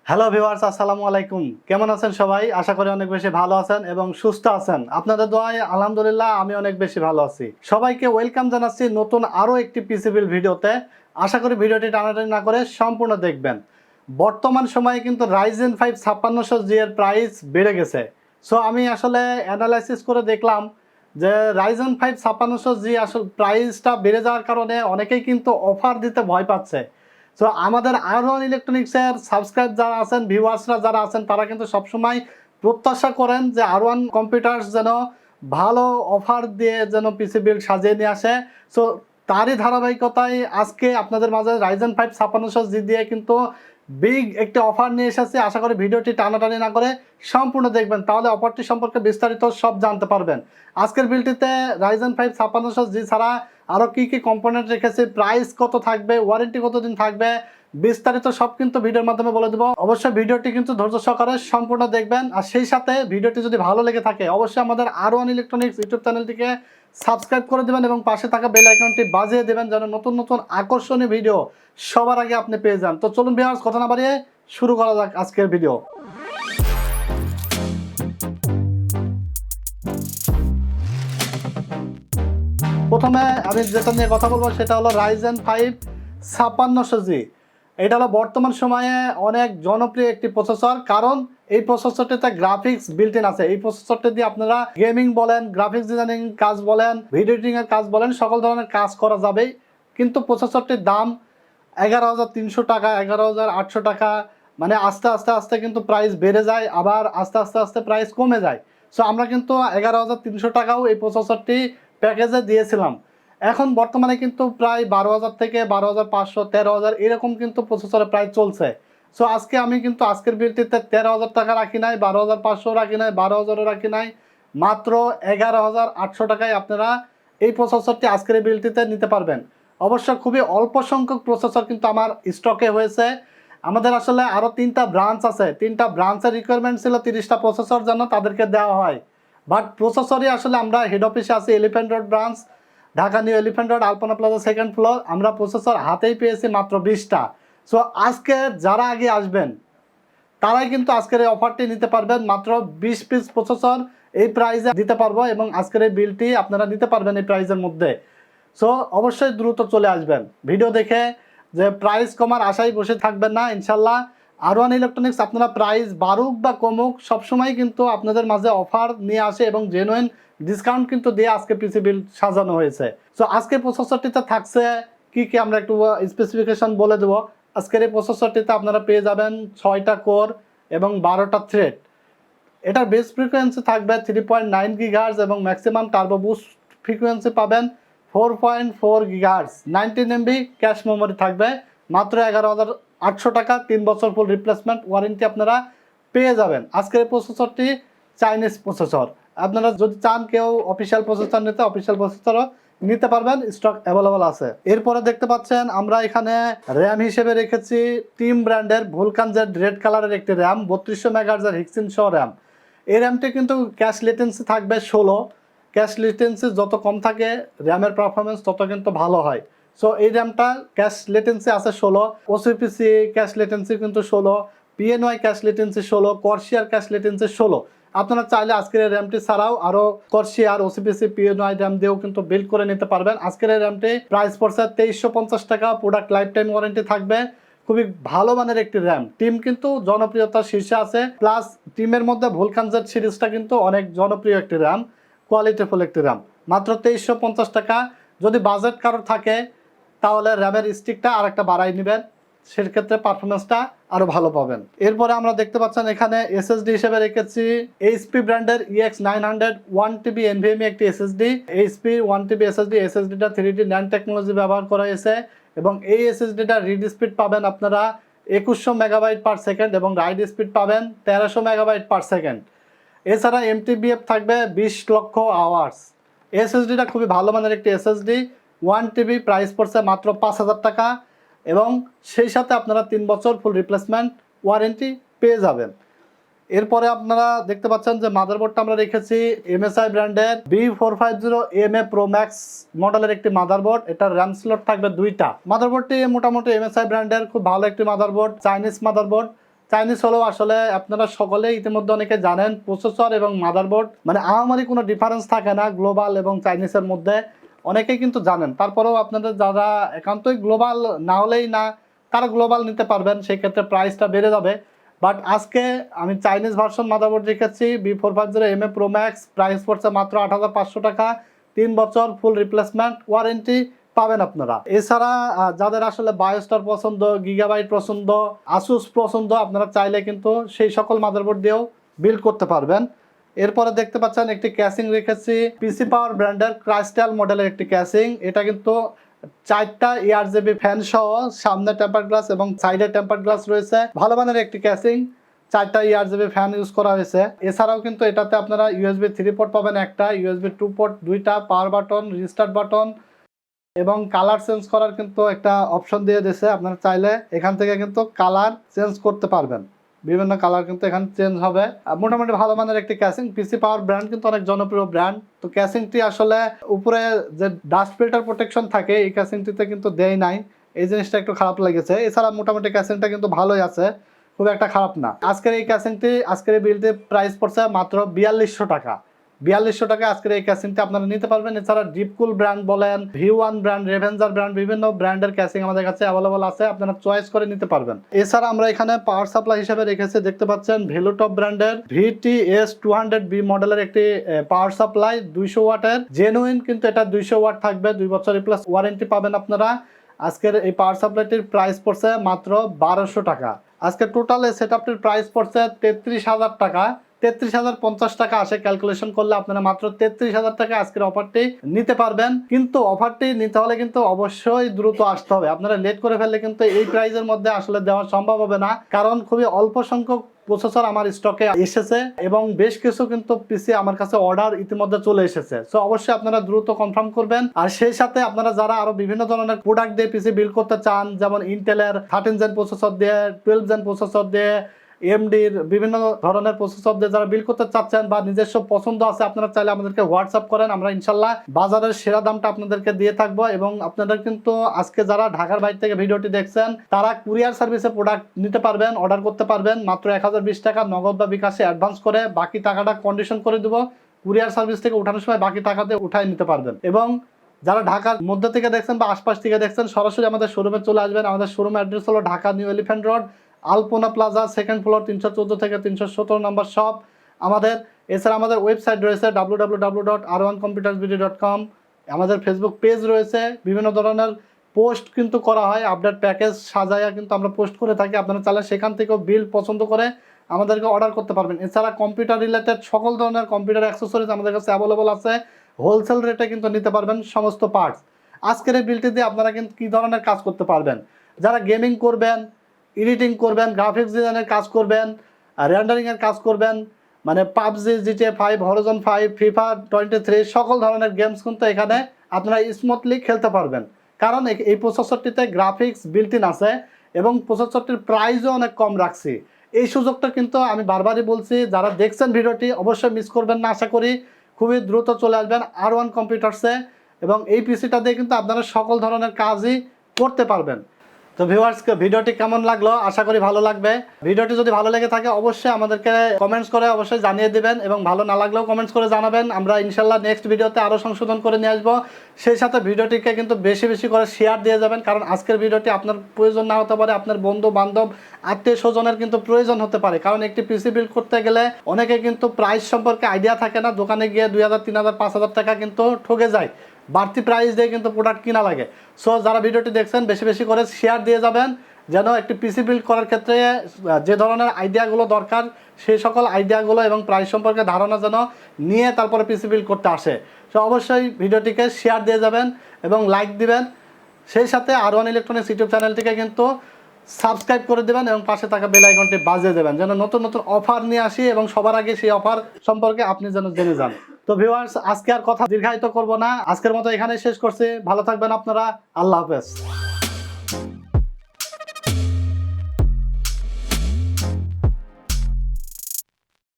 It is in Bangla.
হ্যালো ভিউয়ার্স, আসসালামু আলাইকুম। কেমন আছেন সবাই? আশা করি অনেক বেশি ভালো আছেন এবং সুস্থ আছেন। আপনাদের দোয়ায় আলহামদুলিল্লাহ আমি অনেক বেশি ভালো আছি। সবাইকে ওয়েলকাম জানাচ্ছি নতুন আরও একটি পিসি বিল্ড ভিডিওতে। আশা করি ভিডিওটি টানাটানি না করে সম্পূর্ণ দেখবেন। বর্তমান সময়ে কিন্তু Ryzen 5 5600G এর প্রাইস বেড়ে গেছে। সো আমি আসলে অ্যানালাইসিস করে দেখলাম যে Ryzen 5 5600G আসলে প্রাইসটা বেড়ে যাওয়ার কারণে অনেকেই কিন্তু অফার দিতে ভয় পাচ্ছে। সো আমাদের 𝐅1 ইলেকট্রনিক্সের সাবস্ক্রাইব যারা আছেন, ভিউয়ার্সরা যারা আছেন, তারা কিন্তু সবসময় প্রত্যাশা করেন যে 𝐅1 কম্পিউটার্স যেন ভালো অফার দিয়ে যেন পিসি বিল্ড সাজিয়ে নিয়ে আসে। সো তারই ধারাবাহিকতায় আজকে আপনাদের মাঝে Ryzen 5 5600G দিয়ে কিন্তু বিগ একটি অফার নিয়ে এসেছি। আশা করি ভিডিওটি টানাটানি না করে সম্পূর্ণ দেখবেন, তাহলে অফারটি সম্পর্কে বিস্তারিত সব জানতে পারবেন। আজকের বিলটিতে Ryzen 5 5600G ছাড়া আরও কী কী কম্পোনেন্ট রেখেছি, প্রাইস কত থাকবে, ওয়ারেন্টি কতদিন থাকবে, বিস্তারিত সব কিন্তু ভিডিওর মাধ্যমে বলে দেবো। অবশ্যই ভিডিওটি কিন্তু ধৈর্য সহকারে সম্পূর্ণ দেখবেন। আর সেই সাথে ভিডিওটি যদি ভালো লেগে থাকে অবশ্যই আমাদের 𝐅1 ইলেকট্রনিক্স ইউটিউব চ্যানেলটিকে সাবস্ক্রাইব করে দেবেন এবং পাশে থাকা বেল আইকনটি বাজিয়ে দেবেন যেন নতুন নতুন আকর্ষণীয় ভিডিও সবার আগে আপনি পেয়ে যান। তো চলুন ভিউয়ার্স, কথা না বাড়িয়ে শুরু করা যাক আজকের ভিডিও। প্রথমে আমি যেটা নিয়ে কথা বলবো সেটা হলো Ryzen 5 5600G। এটা হলো বর্তমান সময়ে অনেক জনপ্রিয় একটি প্রসেসর, কারণ এই প্রসেসরটিতে গ্রাফিক্স বিল্ট ইন আছে। এই প্রসেসরটি দিয়ে আপনারা গেমিং বলেন, গ্রাফিক্স ডিজাইনিং কাজ বলেন, ভিডিও এডিটিংয়ের কাজ বলেন, সকল ধরনের কাজ করা যাবে। কিন্তু প্রসেসরটির দাম 11,300 টাকা, 11,800 টাকা, মানে আস্তে আস্তে আস্তে কিন্তু প্রাইস বেড়ে যায়, আবার আস্তে আস্তে আস্তে প্রাইস কমে যায়। সো আমরা কিন্তু 11,300 টাকাও এই প্রসেসরটি প্যাকেজে দিয়েছিলাম। এখন বর্তমানে কিন্তু প্রায় 12,000 থেকে 12,500, 13,000 এরকম কিন্তু প্রসেসরের প্রাইস চলছে। সো আজকে আমি কিন্তু আজকের বিলটিতে 13,000 টাকা রাখি নাই, 12,500 রাখি নাই, 12,000ও রাখি নাই, মাত্র 11,800 টাকায় আপনারা এই প্রসেসরটি আজকের এই বিলটিতে নিতে পারবেন। অবশ্য খুবই অল্প সংখ্যক প্রসেসর কিন্তু আমার স্টকে হয়েছে। আমাদের আসলে আরও 3টা ব্রাঞ্চ আছে, 3টা ব্রাঞ্চের রিকোয়ারমেন্ট ছিল 30টা প্রসেসর যেন তাদেরকে দেওয়া হয়। বাট প্রসেসরই আসলে আমরা হেড অফিসে আছি elephant road branch, Dhaka new elephant road, Alpana plaza, 2nd floor. আমরা প্রসেসর হাতেই পেয়েছি মাত্র 20টা। সো আজকে যারা আগে আসবেন তারাই কিন্তু আজকের এই অফারটি নিতে পারবেন। মাত্র 20 পিস প্রসেসর এই প্রাইসে দিতে পারবো এবং আজকের এই বিলটি আপনারা নিতে পারবেন এই প্রাইসের মধ্যে। সো অবশ্যই দ্রুত চলে আসবেন ভিডিও দেখে, যে প্রাইস কমার আশায় বসে থাকবেন না। ইনশাল্লাহ 𝐅1 ইলেকট্রনিক্স আপনারা প্রাইস বাড়ুক বা কমুক সবসময় কিন্তু আপনাদের মাঝে অফার নিয়ে আসে এবং জেনুইন ডিসকাউন্ট কিন্তু দিয়ে আজকে পিসি বিল্ড সাজানো হয়েছে। সো আজকে প্রসেসরটিতে থাকছে কি কি আমরা একটু স্পেসিফিকেশন বলে দেবো। আজকের এই প্রসেসরটিতে আপনারা পেয়ে যাবেন 6টা কোর এবং 12টা থ্রেড। এটার বেস ফ্রিকোয়েন্সি থাকবে 3.9 GHz এবং ম্যাক্সিমাম টার্বো বুস্ট ফ্রিকোয়েন্সি পাবেন 4.4 GHz। 19 MB ক্যাশ মেমোরি থাকবে। মাত্র 11,800 টাকা, 3 বছর ফুল রিপ্লেসমেন্ট ওয়ারেন্টি আপনারা পেয়ে যাবেন। আজকের এই প্রসেসরটি চাইনিজ প্রসেসর। আপনারা যদি চান কেউ অফিসিয়াল প্রসেসর নিতে, অফিসিয়াল প্রসেসরও নিতে পারবেন, স্টক অ্যাভেলেবল আছে। এরপরে দেখতে পাচ্ছেন আমরা এখানে র্যাম হিসেবে রেখেছি টিম ব্র্যান্ডের VulcanZ রেড কালারের একটি র্যাম, 3200 MHz হিক্সিন সহ র্যাম। এই র্যামটি কিন্তু ক্যাশ লেটেন্সি থাকবে 16। ক্যাশ লেটেন্সি যত কম থাকে র্যামের পারফরমেন্স তত কিন্তু ভালো হয়। সো এই র্যামটা ক্যাশ লেটেন্সি আছে 16, ওসিপিসি ক্যাশ লেটেন্সি কিন্তু 16, PNY cash latency 16, কর্সিয়ার cash latency 16। আপনারা চাইলে আজকের এই র্যামটি ছাড়াও আরও কর্সিয়ার, ওসিপিসি, পিএনওয়াই র্যাম দিয়েও কিন্তু বিল্ড করে নিতে পারবেন। আজকের এই র্যামটি প্রাইস পড়ছে 2350 টাকা, প্রোডাক্ট লাইফ টাইম ওয়ারেন্টি থাকবে। খুবই ভালো মানের একটি র্যাম। টিম কিন্তু জনপ্রিয়তার শীর্ষে আছে, প্লাস টিমের মধ্যে VulcanZ সিরিজটা কিন্তু অনেক জনপ্রিয় একটি র্যাম, কোয়ালিটিফুল একটি র্যাম। মাত্র 2350 টাকা। যদি বাজেট কারোর থাকে তাহলে র্যামের স্টিকটা আর একটা বাড়াই নেবেন, সেক্ষেত্রে পারফরমেন্সটা আরও ভালো পাবেন। এরপরে আমরা দেখতে পাচ্ছেন এখানে এসএসডি হিসেবে রেখেছি এইচপি ব্র্যান্ডের EX900 1TB Nvme একটি SSD. HP 1TB এসএসডিটা 3D NAND technology ব্যবহার করা হয়েছে এবং এই এসএসডিটা রিড স্পিড পাবেন আপনারা 2100 MB/s এবং রাইড স্পিড পাবেন 1300 MB/s। এছাড়া MTBF থাকবে 20 লক্ষ আওয়ার্স। এসএসডিটা খুবই ভালো মানের একটি এসএসডি। 1TB প্রাইস পড়ছে মাত্র 5,000 টাকা এবং সেই সাথে আপনারা 3 বছর ফুল রিপ্লেসমেন্ট ওয়ারেন্টি পেয়ে যাবেন। এরপরে আপনারা দেখতে পাচ্ছেন যে মাদারবোর্ডটা আমরা রেখেছি MSI ব্র্যান্ডের B450M+1TB Pro Max মডেলের একটি মাদারবোর্ড। এটার র্যাম স্লট থাকবে 2টা। মাদারবোর্ডটি মোটামুটি MSI ব্র্যান্ডের খুব ভালো একটি মাদারবোর্ড, চাইনিজ মাদারবোর্ড। চাইনিজ হলেও আসলে আপনারা সকলেই ইতিমধ্যে অনেকে জানেন প্রসেসর এবং মাদারবোর্ড মানে আমারই কোনো ডিফারেন্স থাকে না গ্লোবাল এবং চাইনিজের মধ্যে, অনেকেই কিন্তু জানেন। তারপরেও আপনাদের যারা একান্তই গ্লোবাল না হলেই না, তারা গ্লোবাল নিতে পারবেন, সেই ক্ষেত্রে প্রাইসটা বেড়ে যাবে। বাট আজকে আমি চাইনিজ ভার্সন মাদারবোর্ড রেখেছি B450M+, প্রাইস পড়ছে মাত্র ৮৫০০ টাকা, 3 বছর ফুল রিপ্লেসমেন্ট ওয়ারেন্টি পাবেন আপনারা। এছাড়া যাদের আসলে বায়োস্টার পছন্দ, গিগাবাইট পছন্দ, আসুস পছন্দ, আপনারা চাইলে কিন্তু সেই সকল মাদারবোর্ড দিয়েও বিল্ড করতে পারবেন। এরপরে দেখতে পাচ্ছেন একটি ক্যাসিং রেখেছি, পিসি পাওয়ার ব্র্যান্ডের ক্রাইস্টাল মডেলের একটি ক্যাসিং। এটা কিন্তু 4টা ARGB ফ্যান সহ সামনে টেম্পার গ্লাস এবং সাইডে টেম্পার গ্লাস রয়েছে, ভালো মানের একটি ক্যাসিং। 4টা ARGB ফ্যান ইউজ করা হয়েছে। এছাড়াও কিন্তু এটাতে আপনারা USB 3 পোর্ট পাবেন, একটা USB 2 পোর্ট, 2টা পাওয়ার বাটন, রিস্টার্ট বাটন এবং কালার চেঞ্জ করার কিন্তু একটা অপশন দিয়ে দিয়েছে। আপনারা চাইলে এখান থেকে কিন্তু কালার চেঞ্জ করতে পারবেন, বিভিন্ন কালার কিন্তু এখানে চেঞ্জ হবে। মোটামুটি ভালো মানের একটি ক্যাসিং। পিসি পাওয়ার ব্র্যান্ড কিন্তু অনেক জনপ্রিয় ব্র্যান্ড। তো ক্যাসিংটি আসলে উপরে যে ডাস্ট ফিল্টার প্রোটেকশন থাকে এই ক্যাসিংটিতে কিন্তু দেয় নাই, এই জিনিসটা একটু খারাপ লেগেছে। এছাড়া মোটামুটি ক্যাসিংটা কিন্তু ভালোই আছে, খুব একটা খারাপ না। আজকের এই ক্যাসিংটি, আজকের এই বিলটির প্রাইস পড়ছে মাত্র ৪২০০ টাকা। ৪২০০ টাকা আজকের এই ক্যাসিংটা আপনারা নিতে পারবেন। এছাড়া ডিপকুল ব্র্যান্ড বলেন, V1 ব্র্যান্ড, রেভেঞ্জার ব্র্যান্ড, বিভিন্ন ব্র্যান্ডের ক্যাসিং আমাদের কাছে অ্যাভেলেবল আছে, আপনারা চয়েস করে নিতে পারবেন। এছাড়া আমরা এখানে পাওয়ার সাপ্লাই হিসেবে রেখেছি, দেখতে পাচ্ছেন ভ্যালুটপ ব্র্যান্ডের VTS200B মডেলের একটি পাওয়ার সাপ্লাই 200 ওয়াটের জেনুইন, কিন্তু এটা 200 ওয়াট থাকবে, 2 বছর প্লাস ওয়ারেন্টি পাবেন আপনারা। আজকের এই পাওয়ার সাপ্লাইটির প্রাইস পড়ছে মাত্র ১২০০ টাকা। আজকে টোটাল এই সেটআপটির প্রাইস পড়ছে ৩৩,০০০ টাকা। ৩৩,০৫০ টাকা আসে ক্যালকুলেশন করলে, আপনারা মাত্র ৩৩,০০০ টাকা আজকের অফারটি নিতে পারবেন। কিন্তু অফারটি নিতে হলে কিন্তু অবশ্যই দ্রুত আসতে হবে। আপনারা লেট করে ফেললে কিন্তু এই প্রাইসের মধ্যে আসলে দেওয়া সম্ভব হবে না, কারণ খুবই অল্প সংখ্যক প্রসেসর আমার স্টকে এসেছে এবং বেশ কিছু কিন্তু পিসি আমার কাছে অর্ডার ইতিমধ্যে চলে এসেছে। সো অবশ্যই আপনারা দ্রুত কনফার্ম করবেন। আর সেই সাথে আপনারা যারা আরো বিভিন্ন ধরনের প্রোডাক্ট দিয়ে পিসি বিল্ড করতে চান, যেমন ইন্টেলের 13 জেন প্রসেসর দিয়ে, 12 জেন প্রসেসর দিয়ে, AMDর বিভিন্ন ধরনের প্রসেসর দিয়ে যারা বিল্ড করতে চাচ্ছেন বা নিজস্ব পছন্দ আছে, আপনারা চাইলে আমাদেরকে হোয়াটসঅ্যাপ করেন, আমরা ইনশাল্লাহ বাজারের সেরা দামটা আপনাদেরকে দিয়ে থাকবো। এবং আপনাদের কিন্তু আজকে যারা ঢাকার বাইরে থেকে ভিডিওটি দেখছেন, তারা কুরিয়ার সার্ভিসে প্রোডাক্ট নিতে পারবেন, অর্ডার করতে পারবেন মাত্র 1020 টাকা নগদ বা বিকাশে অ্যাডভান্স করে, বাকি টাকাটা কন্ডিশন করে দেবো। কুরিয়ার সার্ভিস থেকে উঠানোর সময় বাকি টাকাতে উঠাই নিতে পারবেন। এবং যারা ঢাকার মধ্যে থেকে দেখছেন বা আশপাশ থেকে দেখছেন, সরাসরি আমাদের শোরুমে চলে আসবেন। আমাদের শোরুম অ্যাড্রেস হলো Dhaka new elephant road, Alpana plaza, 2nd floor, 314 থেকে 317 নম্বর শপ আমাদের। এছাড়া আমাদের ওয়েবসাইট রয়েছে www.r1computersbd.com। আমাদের ফেসবুক পেজ রয়েছে, বিভিন্ন ধরনের পোস্ট কিন্তু করা হয়, আপডেট প্যাকেজ সাজায়া কিন্তু আমরা পোস্ট করে থাকি। আপনারা চাইলে সেখান থেকেও বিল পছন্দ করে আমাদেরকে অর্ডার করতে পারবেন। এছাড়া কম্পিউটার রিলেটেড সকল ধরনের কম্পিউটার অ্যাক্সেসরিজ আমাদের কাছে অ্যাভেলেবল আছে, হোলসেল রেটে কিন্তু নিতে পারবেন সমস্ত পার্টস। আজকের এই বিলটি দিয়ে আপনারা কিন্তু কী ধরনের কাজ করতে পারবেন, যারা গেমিং করবেন, এডিটিং করবেন, গ্রাফিক্স ডিজাইনের কাজ করবেন, রেন্ডারিংয়ের কাজ করবেন, মানে পাবজি, GTA 5, হরাইজন 5, FIFA 23 সকল ধরনের গেমস কিন্তু এখানে আপনারা স্মুথলি খেলতে পারবেন। কারণ এই প্রসেসরটিতে গ্রাফিক্স বিল্ট ইন আছে এবং প্রসেসরটির প্রাইসও অনেক কম রাখছি। এই সুযোগটা কিন্তু আমি বারবারই বলছি, যারা দেখছেন ভিডিওটি অবশ্যই মিস করবেন না। আশা করি খুবই দ্রুত চলে আসবেন R1 কম্পিউটার্সে এবং এই পিসিটা দিয়ে কিন্তু আপনারা সকল ধরনের কাজই করতে পারবেন। তো ভিউয়ার্স, ভিডিওটি কেমন লাগলো? আশা করি ভালো লাগবে। ভিডিওটি যদি ভালো লেগে থাকে অবশ্যই আমাদেরকে কমেন্টস করে অবশ্যই জানিয়ে দিবেন এবং ভালো না লাগলেও কমেন্টস করে জানাবেন। আমরা ইনশাল্লাহ নেক্সট ভিডিওতে আরও সংশোধন করে নিয়ে আসবো। সেই সাথে ভিডিওটিকে কিন্তু বেশি বেশি করে শেয়ার দিয়ে যাবেন, কারণ আজকের ভিডিওটি আপনার প্রয়োজন না হতে পারে, আপনার বন্ধু বান্ধব আত্মীয় স্বজনের কিন্তু প্রয়োজন হতে পারে। কারণ একটি পিসি বিল্ড করতে গেলে অনেকে কিন্তু প্রাইস সম্পর্কে আইডিয়া থাকে না, দোকানে গিয়ে 2000, 3000, 5000 টাকা কিন্তু ঠকে যায়, বাড়তি প্রাইস দিয়ে কিন্তু প্রোডাক্ট কিনা লাগে। সো যারা ভিডিওটি দেখছেন বেশি বেশি করে শেয়ার দিয়ে যাবেন, যেন একটি পিসি বিল্ড করার ক্ষেত্রে যে ধরনের আইডিয়াগুলো দরকার সেই সকল আইডিয়াগুলো এবং প্রাইস সম্পর্কে ধারণা যেন নিয়ে তারপরে পিসি বিল্ড করতে আসে। সো অবশ্যই ভিডিওটিকে শেয়ার দিয়ে যাবেন এবং লাইক দিবেন। সেই সাথে R1 ইলেকট্রনিক্স ইউটিউব চ্যানেলটিকে কিন্তু সাবস্ক্রাইব করে দেবেন এবং পাশে থাকা বেল আইকনটি বাজিয়ে দেবেন, যেন নতুন নতুন অফার নিয়ে আসি এবং সবার আগে সেই অফার সম্পর্কে আপনি যেন জেনে যান। তো ভিউয়ার্স, আজকে আর কথা দীর্ঘায়িত করব না, আজকের মতো এখানেই শেষ করছি। ভালো থাকবেন আপনারা, আল্লাহ হাফেজ।